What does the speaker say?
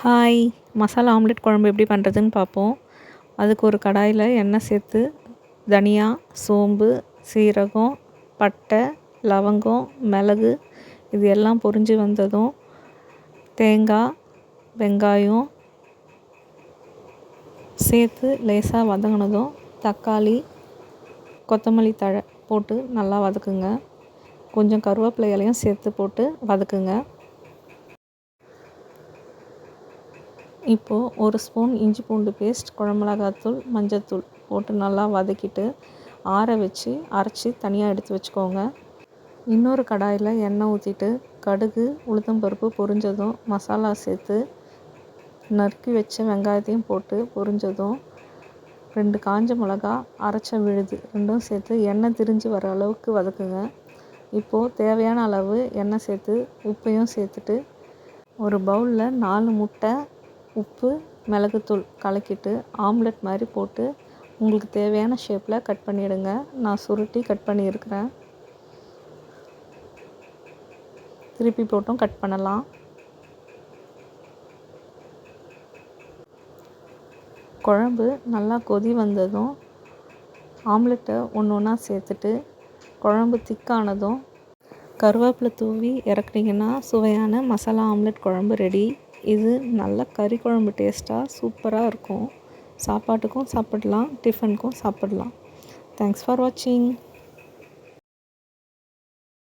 Hi! Masala omelette குழம்பு எப்படி பண்ணுறதுன்னு பார்ப்போம். அதுக்கு ஒரு கடாயில் எண்ணெய் சேர்த்து தனியா, சோம்பு, சீரகம், பட்டை, லவங்கம், மிளகு இது எல்லாம் பொரிஞ்சு வந்ததும் தேங்காய், வெங்காயம் சேர்த்து லேசாக வதங்கினதும் தக்காளி, கொத்தமல்லி தழை போட்டு நல்லா வதக்குங்க. கொஞ்சம் கருவேப்பிலை இலையும் சேர்த்து போட்டு வதக்குங்க. இப்போது ஒரு ஸ்பூன் இஞ்சி பூண்டு பேஸ்ட், குழம்பு மிளகாத்தூள், மஞ்சத்தூள் போட்டு நல்லா வதக்கிட்டு ஆற வச்சு அரைச்சி தனியாக எடுத்து வச்சுக்கோங்க. இன்னொரு கடாயில் எண்ணெய் ஊற்றிட்டு கடுகு, உளுத்தம்பருப்பு பொரிஞ்சதும் மசாலா சேர்த்து நறுக்கி வச்ச வெங்காயத்தையும் போட்டு பொரிஞ்சதும் 2 காஞ்ச மிளகா, அரைச்ச விழுது ரெண்டும் சேர்த்து எண்ணெய் திரிஞ்சு வர அளவுக்கு வதக்குங்க. இப்போது தேவையான அளவு எண்ணெய் சேர்த்து உப்பையும் சேர்த்துட்டு ஒரு பவுலில் 4 முட்டை, உப்பு, மிளகுத்தூள் கலக்கிட்டு ஆம்லெட் மாதிரி போட்டு உங்களுக்கு தேவையான ஷேப்பில் கட் பண்ணிவிடுங்க. நான் சுருட்டி கட் பண்ணியிருக்கிறேன். திருப்பி போட்டும் கட் பண்ணலாம். குழம்பு நல்லா கொதி வந்ததும் ஆம்லெட்டை ஒன்று ஒன்றா சேர்த்துட்டு குழம்பு திக்கானதும் கருவேப்பிலை தூவி இறக்குனீங்கன்னா சுவையான மசாலா ஆம்லெட் குழம்பு ரெடி. இது நல்ல கறி குழம்பு டேஸ்ட்டாக சூப்பராக இருக்கும். சாப்பாட்டுக்கும் சாப்பிடலாம், டிஃபனுக்கும் சாப்பிடலாம். தேங்க்ஸ் ஃபார் வாட்சிங்.